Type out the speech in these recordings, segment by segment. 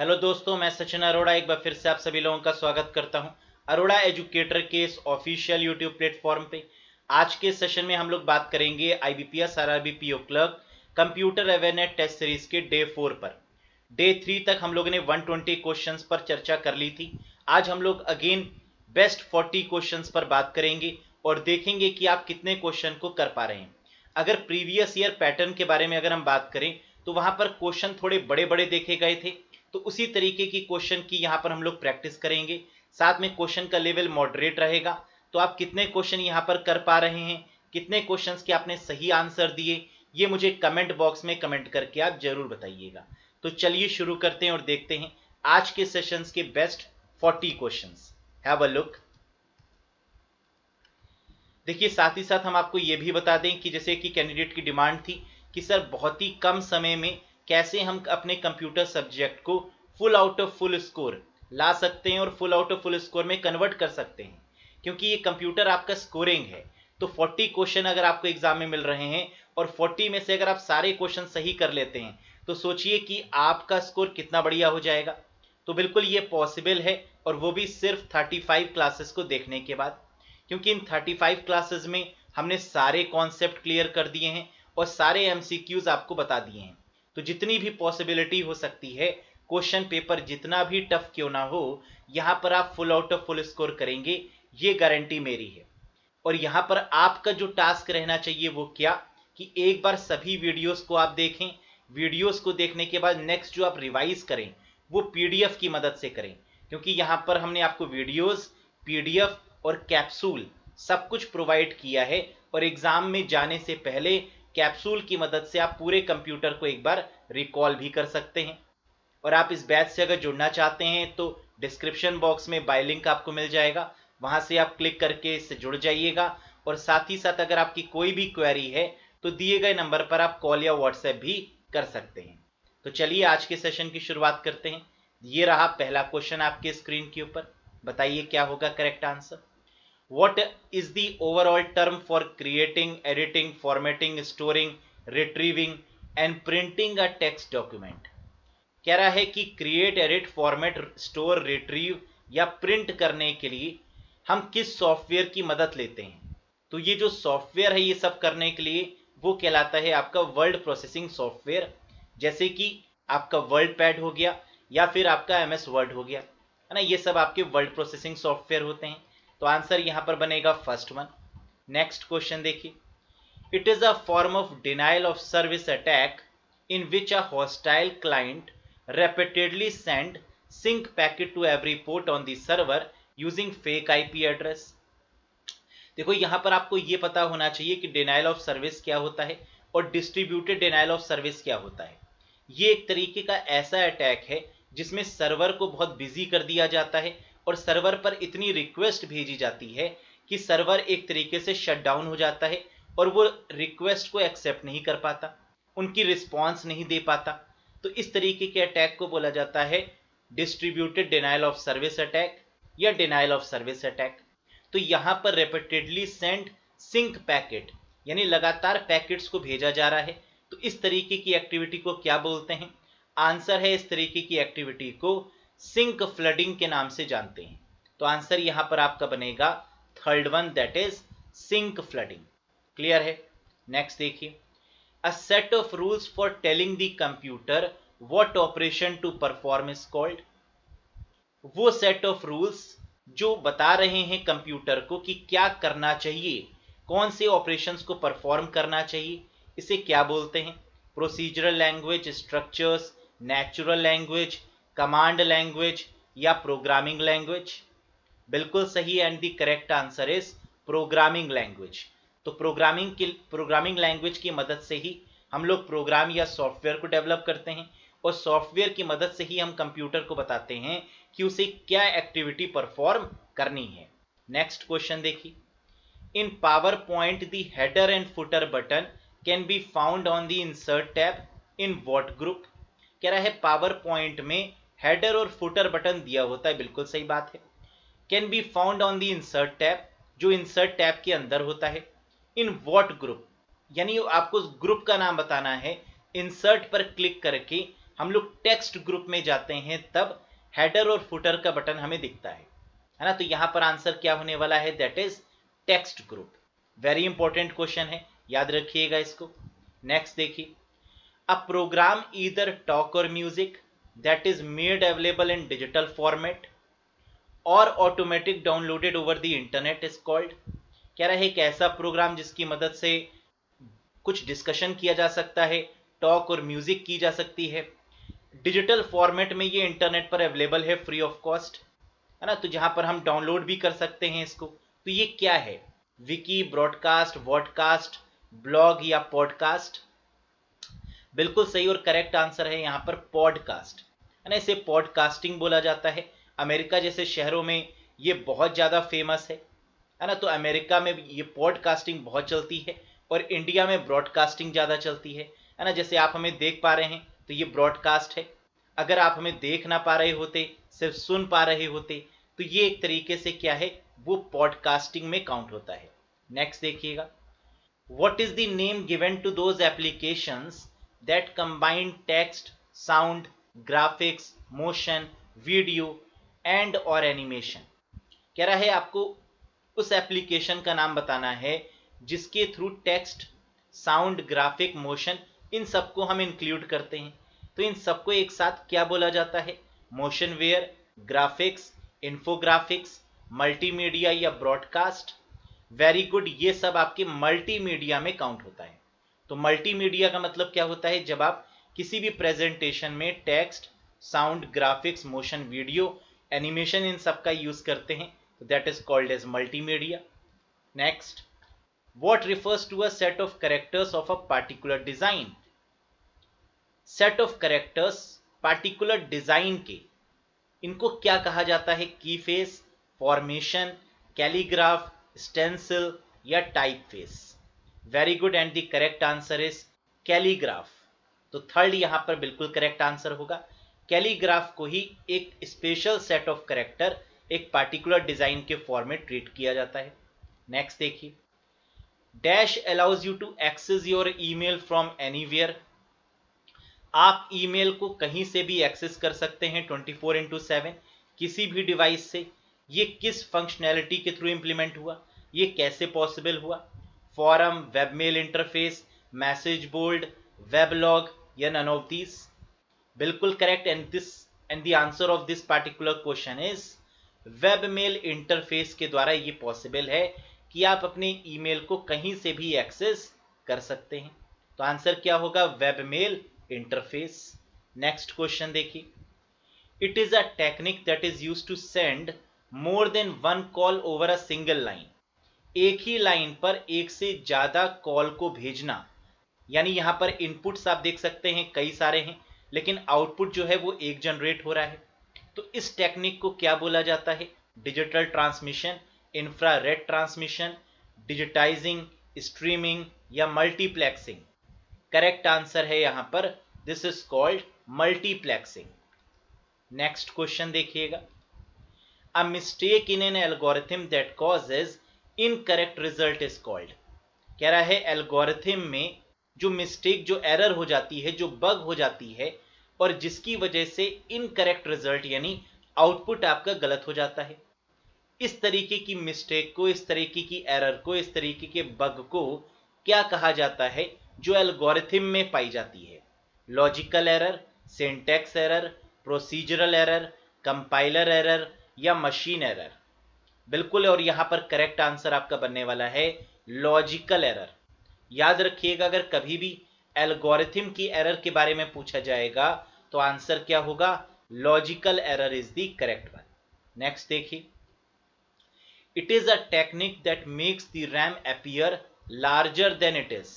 Hello दोस्तों, मैं सचिन अरोड़ा एक बार फिर से आप सभी लोगों का स्वागत करता हूं अरोड़ा एजुकेटर के इस ऑफिशियल यूट्यूब प्लेटफॉर्म पे। आज के सेशन में हम लोग बात करेंगे IBPS RRB PO clerk computer awareness test series के डे 4 पर। डे 3 तक हम लोगों ने 120 क्वेश्चंस पर चर्चा कर ली थी। आज हम लोग अगेन बेस्ट 40 क्वेश्चंस पर बात करेंगे और देखेंगे कि आप कितने क्वेश्चन को कर पा रहे हैं। अगर प्रीवियस ईयर पैटर्न के बारे में अगर हम बात करें तो वहां पर क्वेश्चन थोड़े बड़े बड़े देखे गए थे, तो उसी तरीके की क्वेश्चन की यहाँ पर हम लोग प्रैक्टिस करेंगे। साथ में क्वेश्चन का लेवल मॉडरेट रहेगा। तो आप कितने क्वेश्चन यहाँ पर कर पा रहे हैं, कितने क्वेश्चंस के आपने सही आंसर दिए, ये मुझे कमेंट बॉक्स में कमेंट करके आप जरूर बताइएगा। तो चलिए शुरू करते हैं और देखते हैं आज के सेशंस के best 40 questions. Have a look. देखिए, साथ ही साथ हम आपको ये भी बता दें कि जैसे कि कैंडिडेट की डिमांड थी कि सर बहुत ही कम समय में कैसे हम अपने कंप्यूटर सब्जेक्ट को full out of full score ला सकते हैं और full out of full score में कन्वर्ट कर सकते हैं, क्योंकि ये कंप्यूटर आपका स्कोरिंग है। तो 40 क्वेश्चन अगर आपको एग्जाम में मिल रहे हैं और 40 में से अगर आप सारे क्वेश्चन सही कर लेते हैं तो सोचिए कि आपका स्कोर कितना बढ़िया हो जाएगा। तो बिल्कुल ये पॉसिबल है, और वो भी सिर्फ 35 क्लासेस को देखने के बाद, क्योंकि इन 35 क्लासेस में हमने सारे कॉन्सेप्ट क्लियर कर दिए हैं और सारे एमसीक्यूज आपको बता दिए हैं। तो जितनी भी पॉसिबिलिटी हो सकती है, क्वेश्चन पेपर जितना भी टफ क्यों ना हो, यहाँ पर आप full out of full score करेंगे, ये गारंटी मेरी है। और यहाँ पर आपका जो टास्क रहना चाहिए वो क्या, कि एक बार सभी वीडियोस को आप देखें। वीडियोस को देखने के बाद नेक्स्ट जो आप रिवाइज करें वो पीडीएफ की मदद से करें, क्योंकि यहाँ पर हमने आपको वीडियोस, पीडीएफ और कैप्सूल सब कुछ प्रोवाइड किया है। और एग्जाम में जाने से पहले कैप्सूल की मदद से आप पूरे कंप्यूटर को एक बार रिकॉल भी कर सकते हैं। और आप इस बैच से अगर जुड़ना चाहते हैं तो डिस्क्रिप्शन बॉक्स में बाय लिंक आपको मिल जाएगा, वहां से आप क्लिक करके इससे जुड़ जाइएगा। और साथ ही साथ अगर आपकी कोई भी क्वेरी है तो दिए गए नंबर पर आप कॉल या व्हाट्सएप भी कर सकते हैं। तो चलिए आज के सेशन की शुरुआत करते हैं। ये रहा पहला क्वेश्चन आपके स्क्रीन के ऊपर। बताइए क्या होगा correct answer. What is the overall term for creating, editing, formatting, storing, retrieving and printing a text document? कह रहा है कि create, edit, format, store, retrieve या प्रिंट करने के लिए हम किस सॉफ्टवेयर की मदद लेते हैं। तो ये जो सॉफ्टवेयर है ये सब करने के लिए वो कहलाता है आपका वर्ड प्रोसेसिंग सॉफ्टवेयर, जैसे कि आपका वर्ड पैड हो गया या फिर आपका एमएस वर्ड हो गया, है ना। ये सब आपके वर्ड प्रोसेसिंग सॉफ्टवेयर होते हैं। तो आंसर यहां पर बनेगा फर्स्ट वन। नेक्स्ट क्वेश्चन देखिए। It is a form of denial of service attack in which a hostile client repeatedly send sync packet to every port on the server using fake IP address। देखो यहां पर आपको यह पता होना चाहिए कि डिनाइल ऑफ सर्विस क्या होता है और डिस्ट्रीब्यूटेड डिनाइल ऑफ सर्विस क्या होता है। ये एक तरीके का ऐसा अटैक है जिसमें सर्वर को बहुत बिजी कर दिया जाता है और सर्वर पर इतनी रिक्वेस्ट भेजी जाती है कि सर्वर एक तरीके से शट डाउन हो जाता है और वो रिक्वेस्ट को एक्सेप्ट नहीं कर पाता, उनकी रिस्पॉन्स नहीं दे पाता। तो इस तरीके के अटैक को बोला जाता है distributed denial of service attack या डिनाइल ऑफ सर्विस अटैक। तो यहां पर रिपीटेडली सेंड सिंक पैकेट, यानी लगातार पैकेट्स को भेजा जा रहा है। तो इस तरीके की एक्टिविटी को क्या बोलते हैं। आंसर है इस तरीके की एक्टिविटी को सिंक फ्लडिंग के नाम से जानते हैं। तो आंसर यहां पर आपका बनेगा third one, that is SYN flooding. Clear है। नेक्स्ट देखिए। A set of rules for telling the computer what operation to perform is called। वो सेट ऑफ रूल्स जो बता रहे हैं कंप्यूटर को कि क्या करना चाहिए, कौन से ऑपरेशंस को परफॉर्म करना चाहिए, इसे क्या बोलते हैं। Procedural language, structures, natural language, command language या प्रोग्रामिंग लैंग्वेज। बिल्कुल सही, and the correct answer is programming language. तो प्रोग्रामिंग लैंग्वेज की मदद से ही हम लोग प्रोग्राम या सॉफ्टवेयर को डेवलप करते हैं और सॉफ्टवेयर की मदद से ही हम कंप्यूटर को बताते हैं कि उसे क्या एक्टिविटी परफॉर्म करनी है। नेक्स्ट क्वेश्चन देखिए। In power point the header and footer button can be found on the insert tab in what group. कह रहा है पावर पॉइंट में हेडर और फुटर बटन दिया होता है, बिल्कुल सही बात है। Can be found on the insert tab, जो इंसर्ट टैब के अंदर होता है। इन व्हाट ग्रुप, यानी आपको ग्रुप का नाम बताना है। इंसर्ट पर क्लिक करके हम लोग टेक्स्ट ग्रुप में जाते हैं तब हेडर और फुटर का बटन हमें दिखता है ना। तो यहां पर आंसर क्या होने वाला है, that is text group. Very important question है, याद रखिएगा इसको। नेक्स्ट देखिए, a program either talk or music that is made available in digital format और automatic downloaded over the internet is called. कह रहा है एक ऐसा प्रोग्राम जिसकी मदद से कुछ डिस्कशन किया जा सकता है, टॉक और म्यूजिक की जा सकती है, डिजिटल फॉर्मेट में ये इंटरनेट पर अवेलेबल है फ्री ऑफ कॉस्ट, है ना। तो जहां पर हम डाउनलोड भी कर सकते हैं इसको। तो ये क्या है, विकी, ब्रॉडकास्ट, वॉडकास्ट, ब्लॉग या पॉडकास्ट। बिल्कुल सही और करेक्ट आंसर है यहाँ पर पॉडकास्ट, है ना। इसे पॉडकास्टिंग बोला जाता है। अमेरिका जैसे शहरों में ये बहुत ज़्यादा फेमस है ना। तो अमेरिका में ये पॉडकास्टिंग बहुत चलती है और इंडिया में ब्रॉडकास्टिंग ज़्यादा चलती है ना। जैसे आप हमें देख पा रहे हैं तो ये ब्रॉडकास्ट है। अगर आप हमें देख ना पा रहे होते, सिर्फ सुन पा रहे होते, तो ये एक तरीके से क्या है, वो पॉडकास्टिंग में काउंट होता है। नेक्स्ट देखिएगा, what is the name given to those applications that combine text, sound, graphics, motion, video and or animation। कह रहा है आपको उस एप्लीकेशन का नाम बताना है जिसके through text, sound, graphic, motion in सबको हम इंक्लूड करते हैं। तो इन सबको एक साथ क्या बोला जाता है, motion ware, graphics, infographics, multimedia या ब्रॉडकास्ट। वेरी गुड, ये सब आपके मल्टीमीडिया में काउंट होता है। तो मल्टीमीडिया का मतलब क्या होता है, जब आप किसी भी प्रेजेंटेशन में text, sound, graphics, motion, video, animation इन सब का यूज करते हैं, तो that is called as multimedia. Next, what refers to a set of characters of a particular design. Set of characters particular design के, इनको क्या कहा जाता है, की फेस, फॉर्मेशन, कैलीग्राफ, स्टेंसिल या type face. Very good, and the correct answer is calligraph. तो third यहां पर बिल्कुल करेक्ट आंसर होगा। कैलीग्राफ को ही एक स्पेशल सेट ऑफ कैरेक्टर एक पार्टिकुलर डिजाइन के फॉर्मेट ट्रीट किया जाता है। नेक्स्ट देखिए, dash allows you to access your email from anywhere. आप ईमेल को कहीं से भी एक्सेस कर सकते हैं 24/7 किसी भी डिवाइस से। ये किस फंक्शनैलिटी के थ्रू इंप्लीमेंट हुआ, ये कैसे पॉसिबल हुआ, forum, webmail interface, message board, weblog या नन ऑफ दीज। बिल्कुल correct, and the answer of this particular question is webmail interface के द्वारा ये पॉसिबल है कि आप अपने ईमेल को कहीं से भी एक्सेस कर सकते हैं। तो आंसर क्या होगा, वेबमेल इंटरफेस। नेक्स्ट क्वेश्चन देखिए, it is a technique that is used to send more than one call over a single line. एक ही लाइन पर एक से ज्यादा कॉल को भेजना, यानी यहां पर इनपुट्स आप देख सकते हैं कई सारे हैं, लेकिन आउटपुट जो है वो एक जनरेट हो रहा है। तो इस टेक्निक को क्या बोला जाता है, digital transmission, infrared transmission, digitising, streaming या मल्टीप्लेक्सिंग। करेक्ट आंसर है यहां पर, this is called multiplexing. Next question देखिएगा, a mistake in an algorithm that causes incorrect result is called. कह रहा है एल्गोरिथम में जो मिस्टेक, जो एरर हो जाती है, जो बग हो जाती है और जिसकी वजह से इनकरेक्ट रिजल्ट यानी आउटपुट आपका गलत हो जाता है, इस तरीके की मिस्टेक को, इस तरीके की एरर को, इस तरीके के बग को क्या कहा जाता है जो एल्गोरिथम में पाई जाती है। Logical error, syntax error, procedural error, compiler error या मशीन एरर। बिल्कुल, और यहां पर करेक्ट आंसर आपका बनने वाला है लॉजिकल एरर। याद रखिएगा, अगर कभी भी एल्गोरिथम की एरर के बारे में पूछा जाएगा तो आंसर क्या होगा, logical error is the correct one. Next देखिए, it is a technique that makes the RAM appear larger than it is.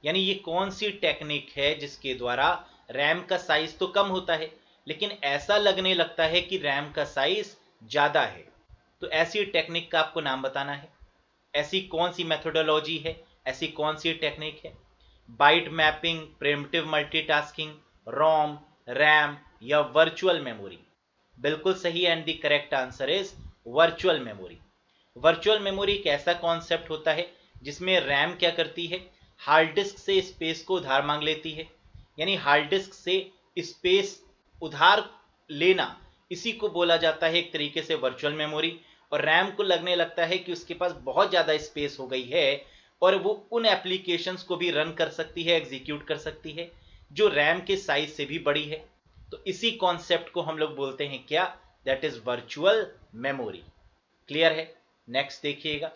यानी ये कौन सी टेक्निक है जिसके द्वारा रैम का साइज तो कम होता है लेकिन ऐसा लगने लगता है कि रैम का साइज ज्यादा है। तो ऐसी टेक्निक का आपको नाम बताना है। ऐसी कौन सी मेथोडोलॉजी है, ऐसी कौन सी टेक्निक है, बाइट मैपिंग, प्रिमिटिव मल्टीटास्किंग, रोम, रैम या वर्चुअल मेमोरी। बिल्कुल सही, and the correct answer is virtual memory. Virtual memory एक ऐसा कॉन्सेप्ट होता है जिसमें रैम क्या करती है, हार्ड डिस्क से स्पेस को उधार मांग लेती है, यानी हार्ड डिस्क से स्पेस उधार लेना, इसी को बोला जाता है एक तरीके से वर्चुअल मेमोरी। और रैम को लगने लगता है कि उसके पास बहुत ज़्यादा स्पेस हो गई है और वो उन एप्लीकेशंस को भी रन कर सकती है, एग्जीक्यूट कर सकती है, जो रैम के साइज से भी बड़ी है। तो इसी कॉन्सेप्ट को हम लोग बोलते हैं क्या? That is virtual memory. Clear है? नेक्स्ट देखिएगा,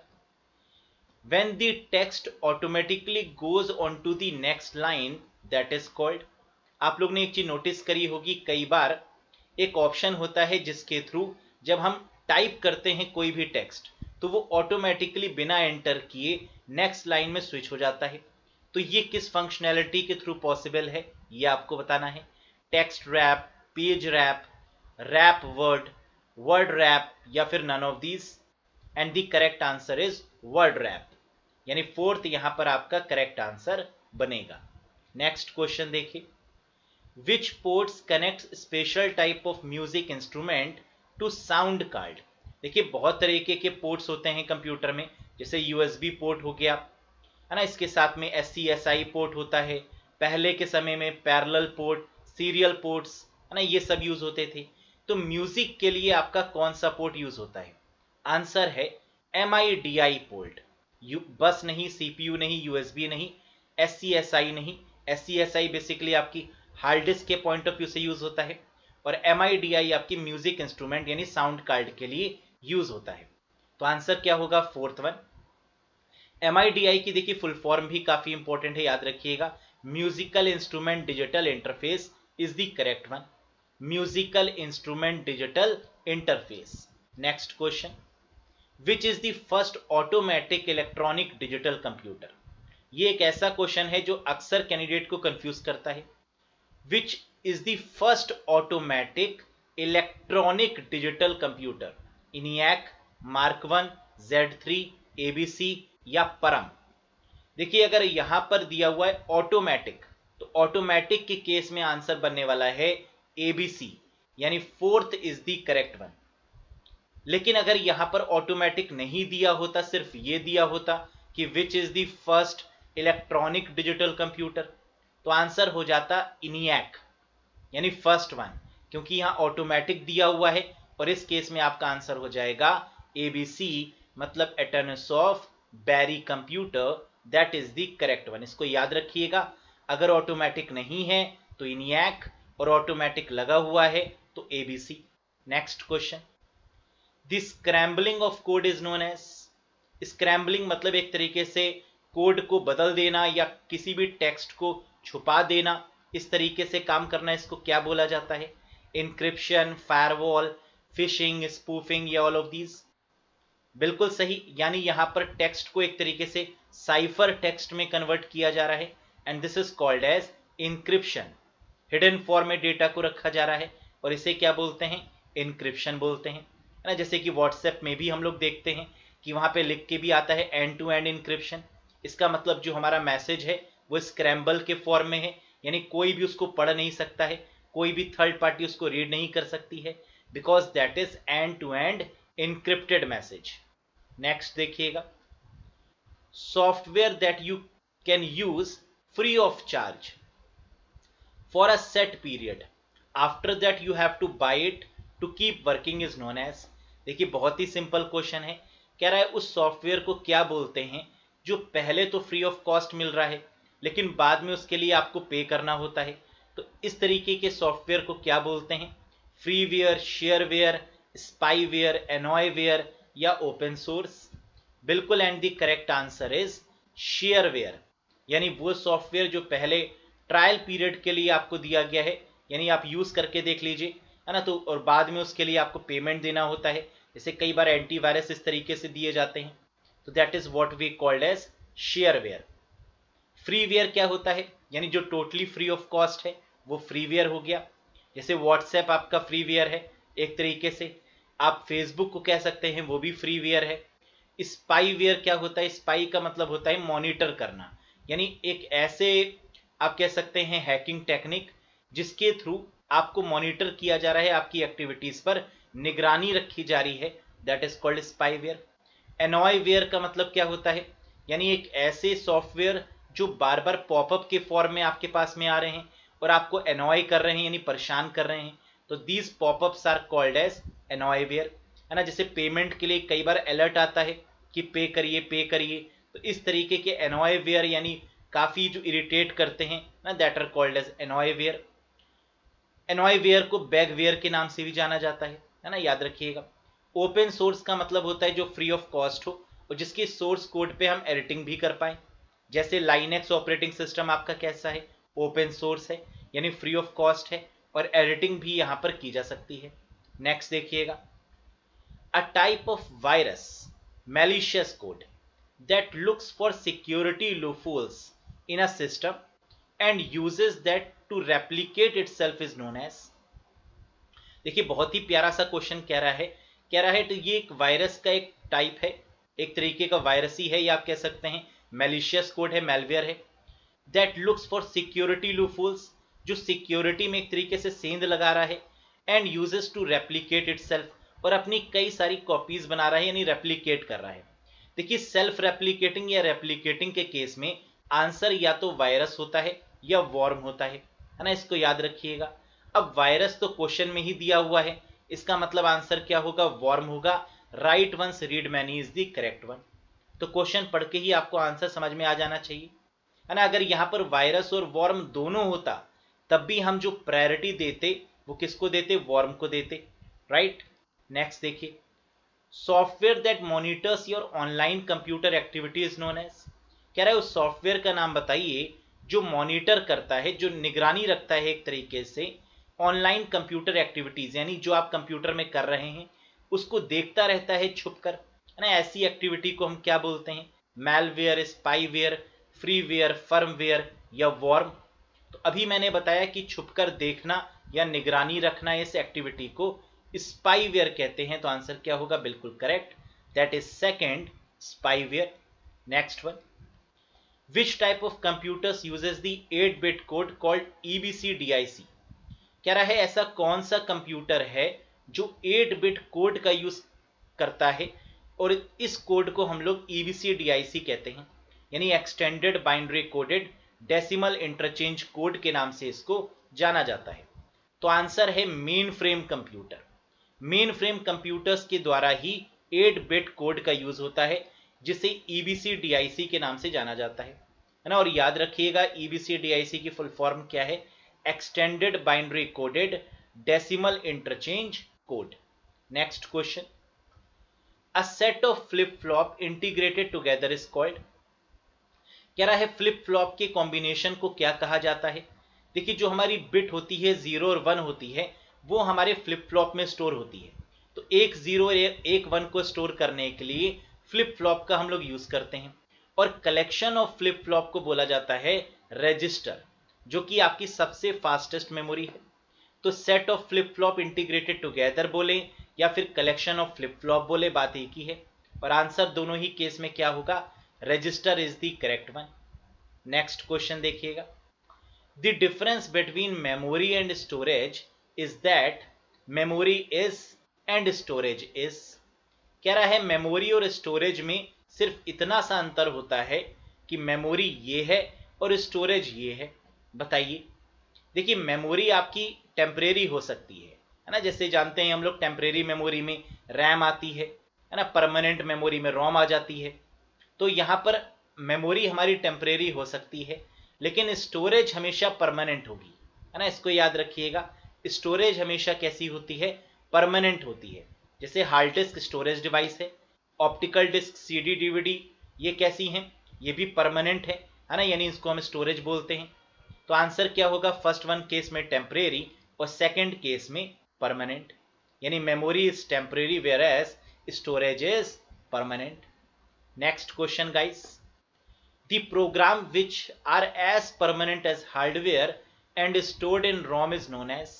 when the text automatically goes on to the next line, that is called। आप लोग ने एक चीज नोटिस करी होगी, कई बार एक ऑप्शन होता है जिसके थ्रू जब हम टाइप करते हैं कोई भी टेक्स्ट तो वो ऑटोमेटिकली बिना एंटर किए नेक्स्ट लाइन में स्विच हो जाता है। तो ये किस फंक्शनैलिटी के थ्रू पॉसिबल है, ये आपको बताना है। Text wrap, page wrap, wrap word, word wrap, या फिर none of these. And the correct answer is word wrap, यानी फोर्थ यहां पर आपका करेक्ट आंसर बनेगा। नेक्स्ट क्वेश्चन देखिए, which ports connect special type of music instrument to sound card. देखिए बहुत तरीके के पोर्ट्स होते हैं कंप्यूटर में, जैसे यूएसबी पोर्ट हो गया है ना, इसके साथ में SCSI पोर्ट होता है, पहले के समय में पैरेलल पोर्ट, सीरियल पोर्ट्स है ना, ये सब यूज होते थे। तो म्यूजिक के लिए आपका कौन सा पोर्ट यूज होता है? आंसर है MIDI पोर्ट। बस नहीं, CPU नहीं, USB नहीं, SCSI नहीं। SCSI बेसिकली आपकी हार्ड डिस्क के पॉइंट ऑफ व्यू से यूज होता है और MIDI आपकी म्यूजिक इंस्ट्रूमेंट यानी साउंड कार्ड के लिए यूज होता है। तो आंसर क्या होगा? Fourth one. MIDI की देखिए फुल फॉर्म भी काफी इंपॉर्टेंट है, याद रखिएगा, musical instrument digital interface is the correct one. Musical instrument digital interface. Next question, which is the first automatic electronic digital computer. ये एक ऐसा क्वेश्चन है जो अक्सर कैंडिडेट को कंफ्यूज करता है। Which is the first automatic electronic digital computer? इनियाक, mark 1, Z3, ABC या परम? देखिए अगर यहां पर दिया हुआ है ऑटोमेटिक, तो ऑटोमेटिक के केस में आंसर बनने वाला है ABC, यानी fourth is the correct one. लेकिन अगर यहां पर ऑटोमेटिक नहीं दिया होता, सिर्फ ये दिया होता कि which is the first electronic digital computer, तो आंसर हो जाता इनियाक, यानी फर्स्ट वन, क्योंकि यहां ऑटोमेटिक दिया हुआ है और इस केस में आपका आंसर हो जाएगा ABC, मतलब एटर्नस ऑफ बैरी computer, that is the correct one. इसको याद रखिएगा, अगर ऑटोमेटिक नहीं है तो इनियाक और ऑटोमेटिक लगा हुआ है तो ABC। Next question, the scrambling of code is known as. Scrambling मतलब एक तरीके से कोड को बदल देना या किसी भी टेक्स्ट को छुपा देना, इस तरीके से काम करना, इसको क्या बोला जाता है? इंक्रिप्शन, फायरवॉल, फिशिंग, स्पूफिंग या ऑल ऑफ दीज? बिल्कुल सही, यानी यहां पर टेक्स्ट को एक तरीके से साइफर टेक्स्ट में कन्वर्ट किया जा रहा है and this is called as encryption. Hidden form में डेटा को रखा जा रहा है और इसे क्या बोलते हैं? इंक्रिप्शन बोलते हैं, है ना। जैसे कि व्हाट्सएप में भी हम लोग देखते हैं कि वहां पे लिख के भी आता है एंड टू एंड इंक्रिप्शन। इसका मतलब जो हमारा मैसेज है वो स्क्रैम्बल के फॉर्म में है, यानी कोई भी उसको पढ़ नहीं सकता है, कोई भी थर्ड पार्टी उसको रीड नहीं कर सकती है, because that is end to end encrypted message. Next देखिएगा, software that you can use free of charge for a set period, after that you have to buy it to keep working is known as. देखिए बहुत ही simple question है, कह रहा है उस software को क्या बोलते हैं जो पहले तो फ्री ऑफ कॉस्ट मिल रहा है लेकिन बाद में उसके लिए आपको पे करना होता है। तो इस तरीके के सॉफ्टवेयर को क्या बोलते हैं? फ्रीवेयर, शेयरवेयर, स्पाईवेयर, एनॉयवेयर या ओपन सोर्स? बिल्कुल, and the correct answer is shareware, यानी वो सॉफ्टवेयर जो पहले ट्रायल पीरियड के लिए आपको दिया गया है, यानी आप यूज करके देख लीजिए, है ना, तो और बाद में उसके लिए आपको पेमेंट देना होता है, जैसे कई बार एंटीवायरस इस तरीके से दिए जाते हैं, तो that is what we called as shareware. Freeware क्या होता है? यानी जो टोटली फ्री ऑफ कॉस्ट है वो फ्रीवेयर हो गया, जैसे व्हाट्सएप आपका फ्रीवेयर है एक तरीके से, आप फेसबुक को कह सकते हैं वो भी फ्रीवेयर है। स्पाईवेयर क्या होता है? स्पाई का मतलब होता है मॉनिटर करना, यानी एक ऐसे आप कह सकते हैं हैकिंग टेक्निक जिसके थ्रू आपको मॉनिटर किया जा रहा है, आपकी एक्टिविटीज पर निगरानी रखी जा रही है, दैट इज कॉल्ड स्पाईवेयर। एनॉयवेयर का मतलब क्या होता है? यानी एक ऐसे सॉफ्टवेयर जो बार बार पॉपअप के फॉर्म में आपके पास में आ रहे हैं और आपको एनॉय कर रहे हैं यानी परेशान कर रहे हैं, तो these popups are called as annoyware, है ना। जैसे पेमेंट के लिए कई बार अलर्ट आता है कि पे करिए पे करिए, तो इस तरीके के एनॉयवेयर यानी काफ़ी जो इरिटेट करते हैं ना, दैट आर कॉल्ड एज एनॉयवेयर। एनॉयवेयर को बैगवेयर के नाम से भी जाना जाता है ना, याद रखिएगा। ओपन सोर्स का मतलब होता है जो फ्री ऑफ कॉस्ट हो और जिसके सोर्स कोड पे हम एडिटिंग भी कर पाए। जैसे लाइनेक्स ऑपरेटिंग सिस्टम आपका कैसा है, ओपन सोर्स है यानी फ्री ऑफ कॉस्ट है और एडिटिंग भी यहां पर की जा सकती है। नेक्स्ट देखिएगा, a type of virus malicious code that looks for security loopholes in a system and uses that to replicate itself is known as। देखिए बहुत ही प्यारा सा क्वेश्चन कह रहा है तो ये एक वायरस का एक टाइप है, एक तरीके का वायरस ही है, या आप कह सकते हैं मैलिशियस कोड है, मेलवेयर है। That looks for security loopholes, जो सिक्योरिटी में एक तरीके से सेंध लगा रहा है, and uses to replicate itself, और अपनी कई सारी कॉपीज बना रहा है यानी रेप्लीकेट कर रहा है। देखिए सेल्फ रेप्लीकेटिंग या रेप्लीकेटिंग के केस में आंसर या तो वायरस होता है या वॉर्म होता है ना, इसको याद रखिएगा। अब वायरस तो क्वेश्चन में ही दिया हुआ है, इसका मतलब आंसर क्या होगा, वॉर्म होगा। Write once read many is the correct one. तो क्वेश्चन पढ़ के ही आपको आंसर समझ में आ जाना चाहिए, है ना। अगर यहाँ पर वायरस और वॉर्म दोनों होता तब भी हम जो प्रायोरिटी देते वो किसको देते, वॉर्म को देते, राइट। नेक्स्ट देखिए, software that monitors your online computer activity is known as. कह रहा है उस सॉफ्टवेयर का नाम बताइए जो मॉनिटर करता है, जो निगरानी रखता है एक तरीके से ऑनलाइन कंप्यूटर एक्टिविटीज, यानी जो आप कंप्यूटर में कर रहे हैं उसको देखता रहता है छुपकर, है ना। ऐसी एक्टिविटी को हम क्या बोलते हैं, मैलवेयर, स्पाईवेयर, फ्रीवेयर, फर्मवेयर या वॉर्म। तो अभी मैंने बताया कि छुपकर देखना या निगरानी रखना इस एक्टिविटी को स्पाईवेयर कहते हैं, तो आंसर क्या होगा, बिल्कुल correct, that is second, spyware. Next one, which type of computers uses the 8-bit code called EBCDIC। कह रहा है ऐसा कौन सा कंप्यूटर है जो 8-bit कोड का यूज करता है और इस कोड को हम लोग EBCDIC कहते हैं, यानी extended binary coded decimal interchange code के नाम से इसको जाना जाता है। तो आंसर है main frame computer. Main frame computers के द्वारा ही 8-bit कोड का यूज होता है जिसे EBCDIC के नाम से जाना जाता है ना। और याद रखिएगा EBCDIC की फुल फॉर्म क्या है, extended binary coded decimal interchange code. Next question, a set of flip flop integrated together is called. कह रहा है फ्लिप फ्लॉप के कॉम्बिनेशन को क्या कहा जाता है। देखिए जो हमारी बिट होती है 0 और 1 होती है वो हमारे फ्लिप फ्लॉप में स्टोर होती है, तो एक 0 और एक 1 को स्टोर करने के लिए फ्लिप फ्लॉप का हम लोग यूज करते हैं। और कलेक्शन ऑफ फ्लिप फ्लॉप को बोला जाता है रजिस्टर, जो कि आपकी सबसे फास्टेस्ट मेमोरी है। तो set of flip flop integrated together बोले या फिर कलेक्शन ऑफ फ्लिप फ्लॉप बोले, बात एक ही है और आंसर दोनों ही केस में क्या होगा, register is the correct one. Next question देखिएगा, the difference between memory and storage is that memory is and storage is. कह रहा है मेमोरी और स्टोरेज में सिर्फ इतना सा अंतर होता है कि मेमोरी ये है और स्टोरेज ये है। बताइए, देखिए मेमोरी आपकी टेम्परेरी हो सकती है ना, जैसे जानते हैं हम लोग टेम्परेरी मेमोरी में रैम आती है ना, परमानेंट मेमोरी में रोम आ जाती है। तो यहाँ पर मेमोरी हमारी टेम्परेरी हो सकती है लेकिन स्टोरेज हमेशा परमानेंट होगी, है ना, इसको याद रखिएगा। स्टोरेज हमेशा कैसी होती है, परमानेंट होती है। जैसे हार्ड डिस्क स्टोरेज डिवाइस है, ऑप्टिकल डिस्क CD DVD ये कैसी हैं, ये भी परमानेंट है ना, यानी इसको हम स्टोरेज बोलते हैं। तो आंसर क्या होगा, फर्स्ट वन केस में टेम्परेरी और सेकंड केस में परमानेंट, यानी memory is temporary whereas storage is permanent. Next question guys, the program which are as permanent as hardware and stored in ROM is known as.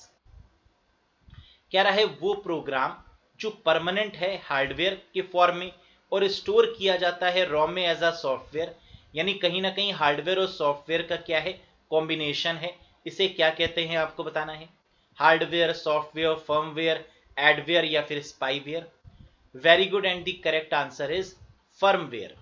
कह रहा है वो programme जो permanent है hardware के form में और स्टोर किया जाता है रोम में एज अ सॉफ्टवेयर, यानी कहीं ना कहीं हार्डवेयर और सॉफ्टवेयर का क्या है, कॉम्बिनेशन है। इसे क्या कहते हैं आपको बताना है, हार्डवेयर, सॉफ्टवेयर, फर्मवेयर, एडवेयर या फिर spyware. Very good, and the correct answer is firmware.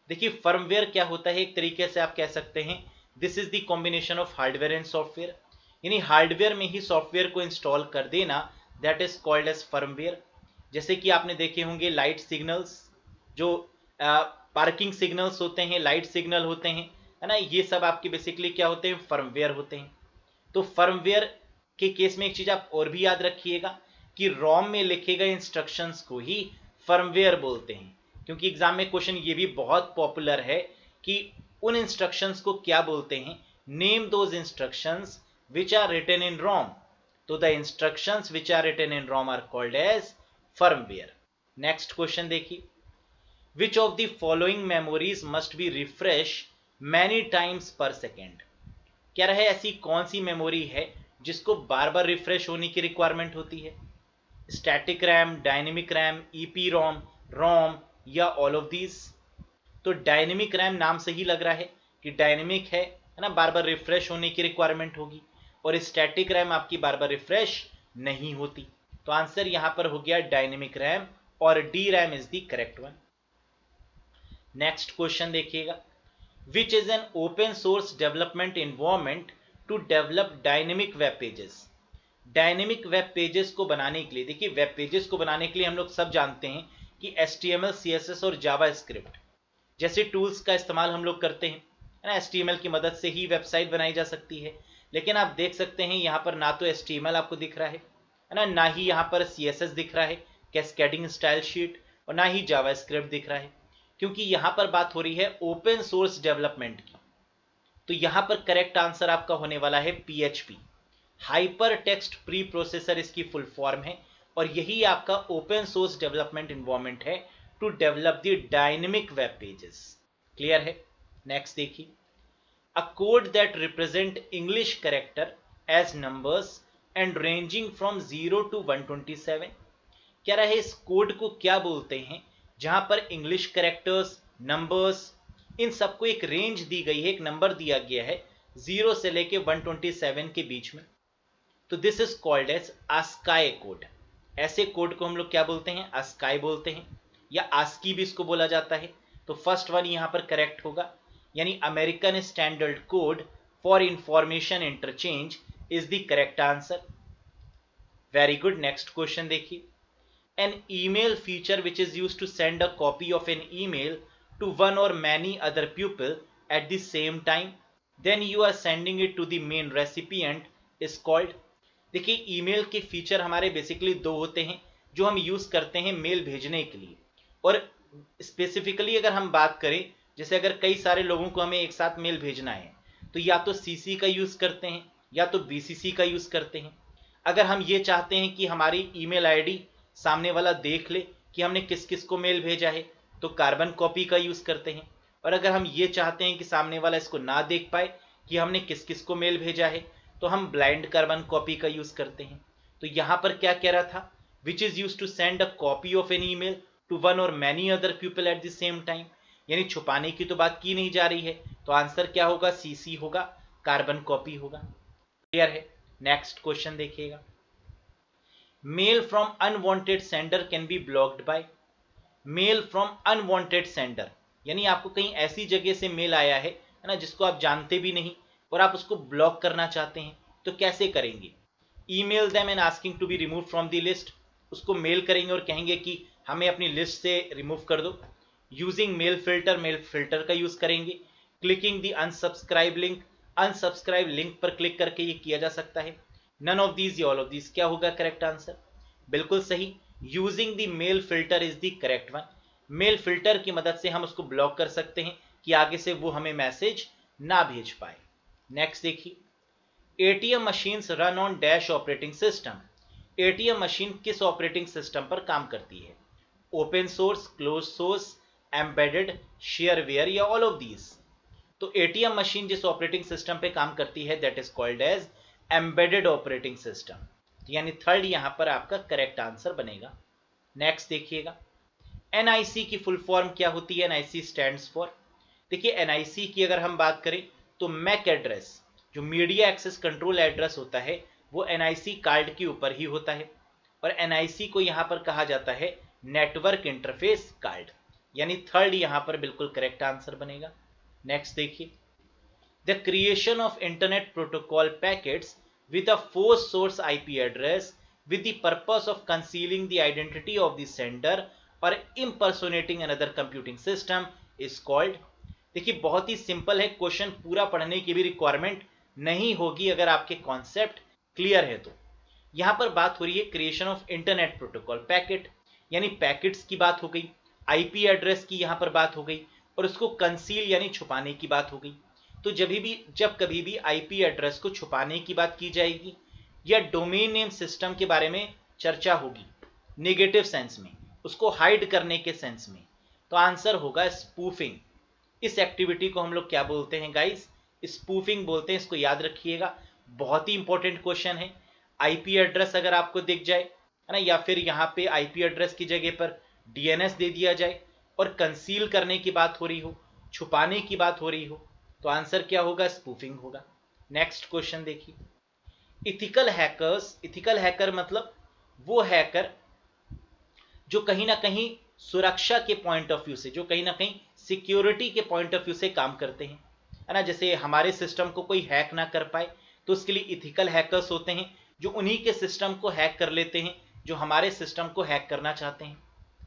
देखिए फर्मवेयर क्या होता है, एक तरीके से आप कह सकते हैं this is the combination of hardware and software, यानी हार्डवेयर में ही सॉफ्टवेयर को इंस्टॉल कर देना, that is called as firmware. जैसे कि आपने देखे होंगे लाइट सिग्नल्स, जो पार्किंग सिग्नल्स होते हैं, लाइट सिग्नल होते हैं, है ना, ये सब आपके बेसिकली क्या होते हैं, फर्मवेयर होते हैं। तो फर्मवेयर के केस में एक चीज आप और भी याद रखिएगा कि रॉम में लिखे गए इंस्ट्रक्शंस को ही फर्मवेयर बोलते हैं, क्योंकि एग्जाम में क्वेश्चन ये भी बहुत पॉपुलर है कि उन इंस्ट्रक्शंस को क्या बोलते हैं, name those instructions which are written in ROM. तो the instructions which are written in ROM are called as firmware. Next question देखिए, which of the following memories must be refreshed many times per second? क्या रहे ऐसी कौन सी memory है जिसको बार बार refresh होने की रिक्वायरमेंट होती है? Static RAM, dynamic RAM, EP ROM, ROM या ऑल ऑफ दीज? तो डायनेमिक रैम नाम से ही लग रहा है कि डायनेमिक है ना, बार बार रिफ्रेश होने की रिक्वायरमेंट होगी, और स्टैटिक रैम आपकी बार बार रिफ्रेश नहीं होती। तो आंसर यहां पर हो गया डायनेमिक रैम, और D RAM is the correct one. Next question देखिएगा, which is an open source development environment to develop dynamic web pages? Dynamic web pages को बनाने के लिए, देखिए वेब पेजेस को बनाने के लिए हम लोग सब जानते हैं कि HTML, CSS और जावास्क्रिप्ट जैसे टूल्स का इस्तेमाल हम लोग करते हैं, है ना। HTML की मदद से ही वेबसाइट बनाई जा सकती है, लेकिन आप देख सकते हैं यहाँ पर ना तो HTML आपको दिख रहा है ना, ना ही यहाँ पर CSS दिख रहा है, कैस्केडिंग स्टाइल शीट, और ना ही जावास्क्रिप्ट दिख रहा है, क्योंकि यहाँ पर बात हो रही है ओपन सोर्स डेवलपमेंट की। तो यहाँ पर करेक्ट आंसर आपका होने वाला है PHP, hypertext preprocessor इसकी फुल फॉर्म है, और यही आपका ओपन सोर्स डेवलपमेंट एनवायरनमेंट है to develop the dynamic web pages. Clear है? नेक्स्ट देखिए, a code that represent English character as numbers and ranging from 0 to 127। क्या रहे इस कोड को क्या बोलते हैं जहां पर इंग्लिश कैरेक्टर्स, नंबर्स, इन सबको एक रेंज दी गई है, एक नंबर दिया गया है 0 से लेके 127 के बीच में। तो this is called as ASCII code. ऐसे कोड को हम लोग क्या बोलते हैं, ASCII बोलते हैं, या ASCII भी इसको बोला जाता है। तो फर्स्ट वन यहां पर करेक्ट होगा, यानी American standard code for information interchange is the correct answer. Very good. Next question देखिए, an email feature which is used to send a copy of an email to one or many other people at the same time, than you are sending it to the main recipient is called. देखिए email के feature हमारे basically दो होते हैं जो हम use करते हैं मेल भेजने के लिए, और स्पेसिफिकली अगर हम बात करें, जैसे अगर कई सारे लोगों को हमें एक साथ मेल भेजना है तो या तो CC का यूज करते हैं या तो BCC का यूज करते हैं। अगर हम ये चाहते हैं कि हमारी ईमेल आईडी सामने वाला देख ले कि हमने किस किस को मेल भेजा है तो कार्बन कॉपी का यूज करते हैं, और अगर हम ये चाहते हैं कि सामने वाला इसको ना देख पाए कि हमने किस किस को मेल भेजा है तो हम ब्लाइंड कार्बन कॉपी का यूज करते हैं। तो यहां पर क्या कह रहा था, which is use to send a copy of an email to one or many other people at the same time, यानी छुपाने की तो बात की नहीं जा रही है, तो आंसर क्या होगा, CC होगा, कार्बन कॉपी होगा। क्लियर है? नेक्स्ट क्वेश्चन देखिएगा, mail from unwanted sender can be blocked by. Mail from unwanted sender यानी आपको कहीं ऐसी जगह से मेल आया है ना, जिसको आप जानते भी नहीं और आप उसको ब्लॉक करना चाहते हैं, तो कैसे करेंगे? Email them and asking to be remove from the list, उसको मेल करेंगे और कहेंगे कि हमें अपनी लिस्ट से रिमूव कर दो। यूजिंग मेल फिल्टर का यूज करेंगे। Clicking the unsubscribe link, unsubscribe link पर क्लिक करके ये किया जा सकता है। नन ऑफ दीज या ऑल ऑफ दीज, क्या होगा करेक्ट आंसर? बिल्कुल सही, using the mail filter is the correct one. Mail filter की मदद से हम उसको ब्लॉक कर सकते हैं कि आगे से वो हमें मैसेज ना भेज पाए। नेक्स्ट देखिए, ATM machines run on dash operating system. ATM machine किस ऑपरेटिंग सिस्टम पर काम करती है? Open source, close source, embedded, shareware या ऑल ऑफ दीज? तो ATM मशीन जिस ऑपरेटिंग सिस्टम पे काम करती है that is called as embedded operating system, यानी थर्ड यहां पर आपका करेक्ट आंसर बनेगा। नेक्स्ट देखिएगा, NIC की फुल फॉर्म क्या होती है? NIC स्टैंड्स फॉर, देखिए NIC की अगर हम बात करें तो मैक एड्रेस, जो मीडिया एक्सेस कंट्रोल एड्रेस होता है वो NIC कार्ड के ऊपर ही होता है, और NIC को यहां पर कहा जाता है नेटवर्क इंटरफेस कार्ड, यानी थर्ड यहां पर बिल्कुल करेक्ट आंसर बनेगा। नेक्स्ट देखिए, the creation of internet protocol packets with a forced source IP address with the purpose of concealing the identity of the sender or impersonating another computing system is called। देखिए बहुत ही simple है, question पूरा पढ़ने की भी requirement नहीं होगी अगर आपके कॉन्सेप्ट क्लियर है तो। यहां पर बात हो रही है creation of internet protocol packet, यानी पैकेट्स की बात हो गई, आईपी एड्रेस की यहां पर बात हो गई, और उसको कंसील यानी छुपाने की बात हो गई। तो जब कभी भी आईपी एड्रेस को छुपाने की बात की जाएगी या डोमेन नेम सिस्टम के बारे में चर्चा होगी नेगेटिव सेंस में, उसको हाइड करने के सेंस में, तो आंसर होगा स्पूफिंग। इस एक्टिविटी को हम लोग क्या बोलते हैं गाइस? स्पूफिंग बोलते हैं। इसको याद रखिएगा, बहुत ही इंपॉर्टेंट क्वेश्चन है। आईपी एड्रेस अगर आपको दिख जाए है ना, या फिर यहाँ पे आईपी एड्रेस की जगह पर डीएनएस दे दिया जाए और कंसील करने की बात हो रही हो, छुपाने की बात हो रही हो, तो आंसर क्या होगा? स्पूफिंग होगा। नेक्स्ट क्वेश्चन देखिए, इथिकल हैकर्स, इथिकल हैकर मतलब वो हैकर जो कहीं ना कहीं सुरक्षा के पॉइंट ऑफ व्यू से, जो कहीं ना कहीं सिक्योरिटी के पॉइंट ऑफ व्यू से काम करते हैं, है ना। जैसे हमारे सिस्टम को कोई हैक ना कर पाए तो उसके लिए इथिकल हैकर्स होते हैं जो उन्हीं के सिस्टम को हैक कर लेते हैं जो हमारे सिस्टम को हैक करना चाहते हैं,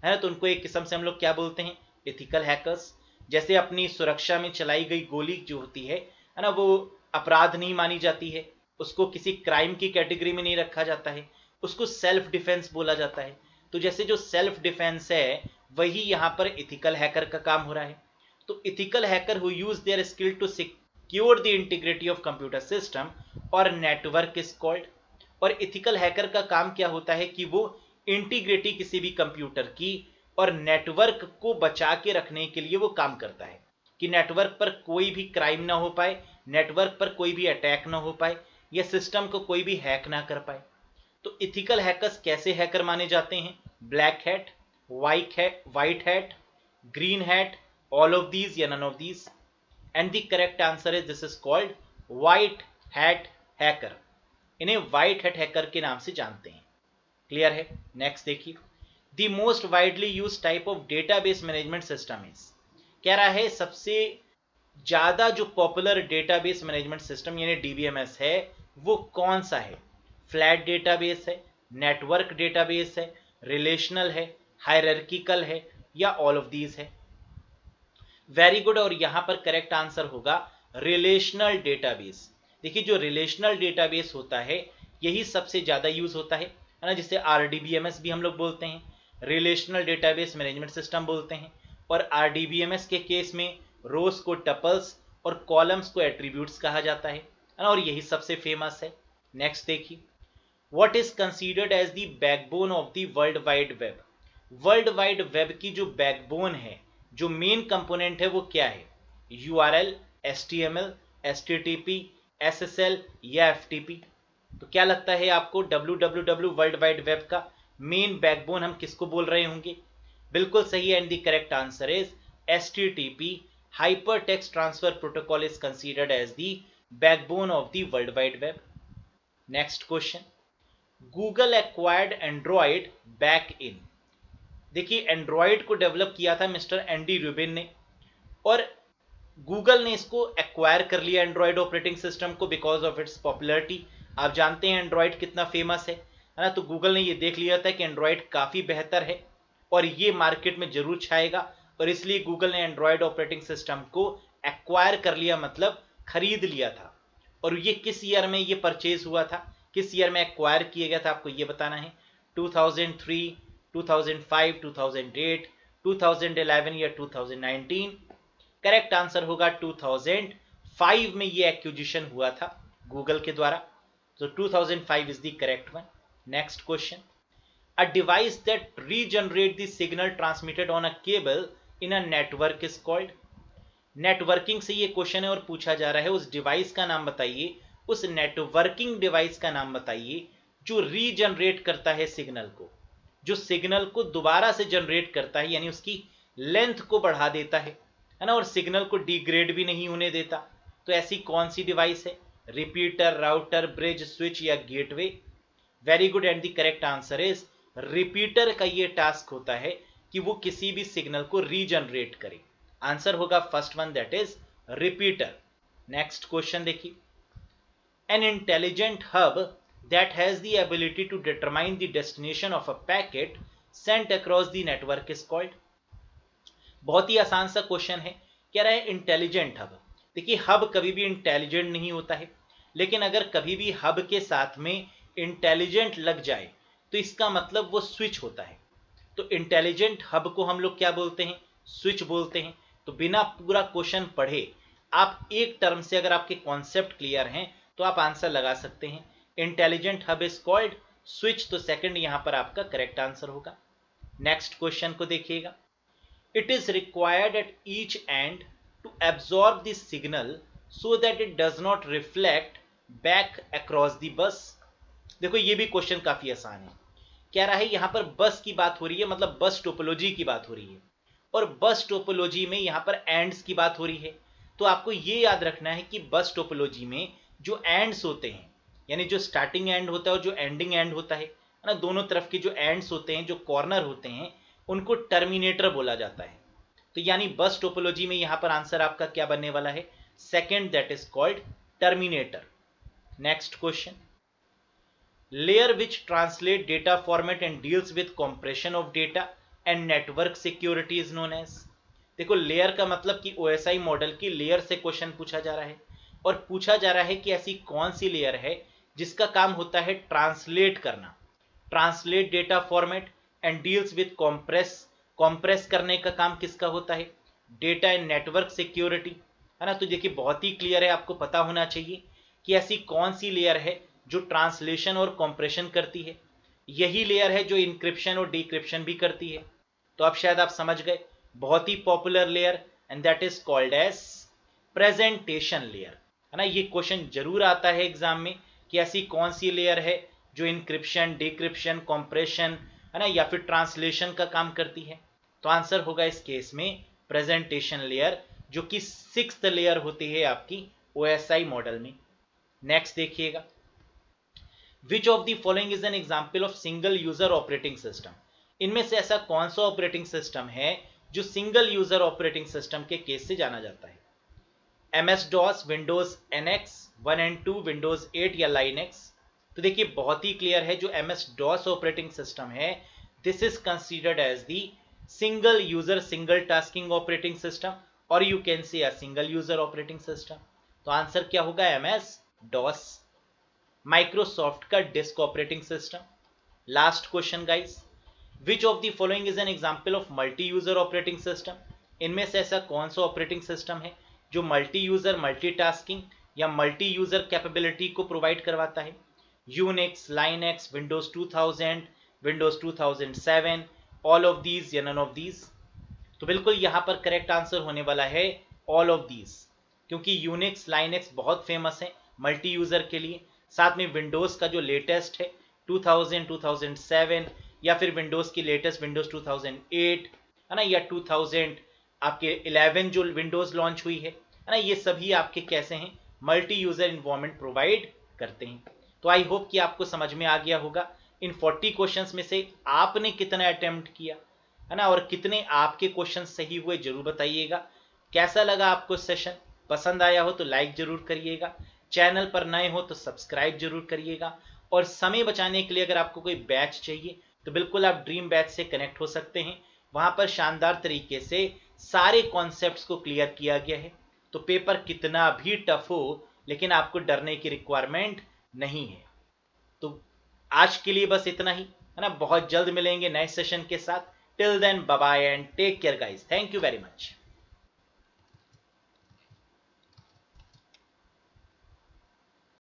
है ना। तो उनको एक किस्म से हम लोग क्या बोलते हैं? Ethical hackers. जैसे अपनी सुरक्षा में चलाई गई गोली जो होती है ना, वो अपराध नहीं मानी जाती है, उसको किसी क्राइम की कैटेगरी में नहीं रखा जाता है, उसको सेल्फ डिफेंस बोला जाता है। तो जैसे जो सेल्फ डिफेंस है वही यहाँ पर इथिकल हैकर का काम हो रहा है। तो ethical hacker who use their skill to secure the integrity of computer system और नेटवर्क इज कॉल्ड। और इथिकल हैकर का काम क्या होता है कि वो इंटीग्रिटी किसी भी कंप्यूटर की और नेटवर्क को बचा के रखने के लिए वो काम करता है कि नेटवर्क पर कोई भी क्राइम ना हो पाए, नेटवर्क पर कोई भी अटैक ना हो पाए, या सिस्टम को कोई भी हैक ना कर पाए। तो इथिकल हैकर्स कैसे हैकर माने जाते हैं? Black hat, white hat, green hat, all of these या none of these? And the correct answer is this is called white hat hacker. इन्हें व्हाइट हैट हैकर के नाम से जानते हैं। क्लियर है? नेक्स्ट देखिए, the most widely use type of database management system is. कह रहा है सबसे ज्यादा जो पॉपुलर डेटाबेस मैनेजमेंट सिस्टम यानी डीबीएमएस है वो कौन सा है? फ्लैट डेटाबेस है, नेटवर्क डेटाबेस है, रिलेशनल है, हायरार्किकल है, या ऑल ऑफ दीज है? Very good. और यहां पर करेक्ट आंसर होगा रिलेशनल डेटाबेस। देखिए जो रिलेशनल डेटाबेस होता है यही सबसे ज्यादा यूज होता है ना, जिसे आरडीबीएमएस भी हम लोग बोलते हैं, रिलेशनल डेटाबेस मैनेजमेंट सिस्टम बोलते हैं। और आरडीबीएमएस के केस में रोज को टपल्स और कॉलम्स को एट्रीब्यूट्स कहा जाता है ना, और यही सबसे फेमस है। नेक्स्ट देखिए, what is considered as the backbone of the world wide web. World wide web की जो बैकबोन है, जो मेन कंपोनेंट है वो क्या है? यूआरएल, एचटीएमएल, एचटीटीपी, एसएसएल या एफटीपी? तो क्या लगता है आपको www वर्ल्ड वाइड वेब का मेन बैकबोन हम किसको बोल रहे होंगे? बिल्कुल सही है, and the correct answer is HTTP, hypertext transfer protocol is considered as the backbone of the world wide web. Next question, Google acquired Android back in. देखिए एंड्रॉइड को डेवलप किया था मिस्टर एंडी रूबिन ने, और Google ने इसको acquire कर लिया एंड्रॉइड ऑपरेटिंग सिस्टम को बिकॉज ऑफ इट्स पॉपुलरिटी। आप जानते हैं एंड्रॉइड कितना फेमस है ना। तो गूगल ने ये देख लिया था कि एंड्रॉइड काफ़ी बेहतर है और ये मार्केट में जरूर छाएगा, और इसलिए गूगल ने एंड्रॉइड ऑपरेटिंग सिस्टम को एक्वायर कर लिया, मतलब खरीद लिया था। और ये किस ईयर में ये परचेज हुआ था, किस ईयर में एक्वायर किया गया था, आपको ये बताना है। 2003, 2005, 2008, 2011 या 2019? करेक्ट आंसर होगा 2005 में ये एक्विजिशन हुआ था गूगल के द्वारा। तो 2005 is the correct one. Next question, a device that regenerate the signal transmitted on a cable in a network is called. Networking से ये क्वेश्चन है और पूछा जा रहा है उस डिवाइस का नाम बताइए, उस नेटवर्किंग डिवाइस का नाम बताइए जो रीजनरेट करता है सिग्नल को, जो सिग्नल को दोबारा से जनरेट करता है, यानी उसकी लेंथ को बढ़ा देता है ना, और सिग्नल को डिग्रेड भी नहीं होने देता। तो ऐसी कौन सी डिवाइस है? रिपीटर, राउटर, ब्रिज, स्विच या gateway? Very good, and the correct answer is repeater का ये टास्क होता है कि वो किसी भी सिग्नल को रीजनरेट करे। आंसर होगा first one, that is repeater. Next question देखिए, An intelligent hub that has the ability to determine the destination of a packet sent across the network is called. बहुत ही आसान सा क्वेश्चन है, कह रहा है इंटेलिजेंट हब। देखिए हब कभी भी इंटेलिजेंट नहीं होता है, लेकिन अगर कभी भी हब के साथ में इंटेलिजेंट लग जाए तो इसका मतलब वो स्विच होता है। तो इंटेलिजेंट हब को हम लोग क्या बोलते हैं, स्विच बोलते हैं। तो बिना पूरा क्वेश्चन पढ़े आप एक टर्म से अगर आपके कॉन्सेप्ट क्लियर हैं तो आप आंसर लगा सकते हैं। Intelligent hub is called switch, तो सेकंड यहां पर आपका करेक्ट आंसर होगा। नेक्स्ट क्वेश्चन को देखिएगा। It is required at each end to absorb the signal so that it does not reflect back across the bus. देखो ये भी क्वेश्चन काफी आसान है। कह रहा है यहां पर बस की बात हो रही है, मतलब बस टोपोलॉजी की बात हो रही है, और बस टोपोलॉजी में यहां पर एंड्स की बात हो रही है। तो आपको ये याद रखना है कि बस टोपोलॉजी में जो एंड्स होते हैं, यानी जो स्टार्टिंग एंड होता है और जो एंडिंग एंड होता है ना, दोनों तरफ के जो एंड्स होते हैं, जो कॉर्नर होते हैं, उनको टर्मिनेटर बोला जाता है। तो यानी बस टोपोलॉजी में यहां पर आंसर आपका क्या बनने वाला है, second, that is called terminator. Next question. Layer which translate data format and deals with compression of data and network security is known as। देखो लेयर का मतलब कि OSI मॉडल की लेयर से क्वेश्चन पूछा जा रहा है, और पूछा जा रहा है कि ऐसी कौन सी लेयर है जिसका काम होता है ट्रांसलेट करना, translate data format and deals with compress करने का काम किसका होता है, डेटा एंड नेटवर्क सिक्योरिटी, है ना। तो देखिए बहुत ही क्लियर है, आपको पता होना चाहिए कि ऐसी कौन सी लेयर है जो ट्रांसलेशन और कॉम्प्रेशन करती है। यही लेयर है जो इंक्रिप्शन और डिक्रिप्शन भी करती है। तो अब शायद आप समझ गए, बहुत ही popular layer, and that is called as presentation layer, है ना। ये क्वेश्चन जरूर आता है एग्जाम में कि ऐसी कौन सी लेयर है जो इंक्रिप्शन, डिक्रिप्शन, कॉम्प्रेशन, है ना, या फिर ट्रांसलेशन का काम करती है। तो आंसर होगा इस केस में प्रेजेंटेशन लेयर, जो कि 6th लेयर होती है आपकी OSI मॉडल में। नेक्स्ट देखिएगा। Which of the following is an example of single user operating system? इनमें से ऐसा कौन सा ऑपरेटिंग सिस्टम है जो सिंगल यूजर ऑपरेटिंग सिस्टम के केस से जाना जाता है? MS-DOS, Windows NX 1 and 2, Windows 8 या लाइनक्स। तो देखिए बहुत ही क्लियर है, जो MS-DOS ऑपरेटिंग सिस्टम है, this is considered as the single user single tasking operating system, और you can say a single user operating system. तो आंसर क्या होगा, MS-DOS। माइक्रोसॉफ्ट का disk operating system. Last question guys. Which of the following is an example of multi user operating system? इनमें से ऐसा कौन सा ऑपरेटिंग सिस्टम है जो मल्टी यूजर, मल्टीटास्किंग या मल्टी यूजर कैपेबिलिटी को प्रोवाइड करवाता है? Unix, Linux, Windows 2000, Windows 2007, all of these या नन ऑफ दीज? तो बिल्कुल यहां पर करेक्ट आंसर होने वाला है ऑल ऑफ दीज, क्योंकि यूनिक्स, लाइनक्स बहुत फेमस है मल्टी यूजर के लिए। साथ में विंडोज का जो लेटेस्ट है 2000, 2007, या फिर विंडोज की लेटेस्ट विंडोज 2008, है ना, या 2000 आपके 11 जो विंडोज लॉन्च हुई है ना, ये सभी आपके कैसे हैं, मल्टी यूजर इन्वायरमेंट प्रोवाइड करते हैं। तो आई होप कि आपको समझ में आ गया होगा। इन 40 क्वेश्चंस में से आपने कितना अटेम्प्ट किया, है ना, और कितने आपके क्वेश्चन सही हुए जरूर बताइएगा। कैसा लगा आपको सेशन? पसंद आया हो तो लाइक जरूर करिएगा, चैनल पर नए हो तो सब्सक्राइब जरूर करिएगा, और समय बचाने के लिए अगर आपको कोई बैच चाहिए तो बिल्कुल आप ड्रीम बैच से कनेक्ट हो सकते हैं। वहां पर शानदार तरीके से सारे कॉन्सेप्ट्स को क्लियर किया गया है। तो पेपर कितना भी टफ हो, लेकिन आपको डरने की रिक्वायरमेंट नहीं है। तो आज के लिए बस इतना ही, है ना। बहुत जल्द मिलेंगे नए सेशन के साथ। Till then bye bye and take care guys, thank you very much.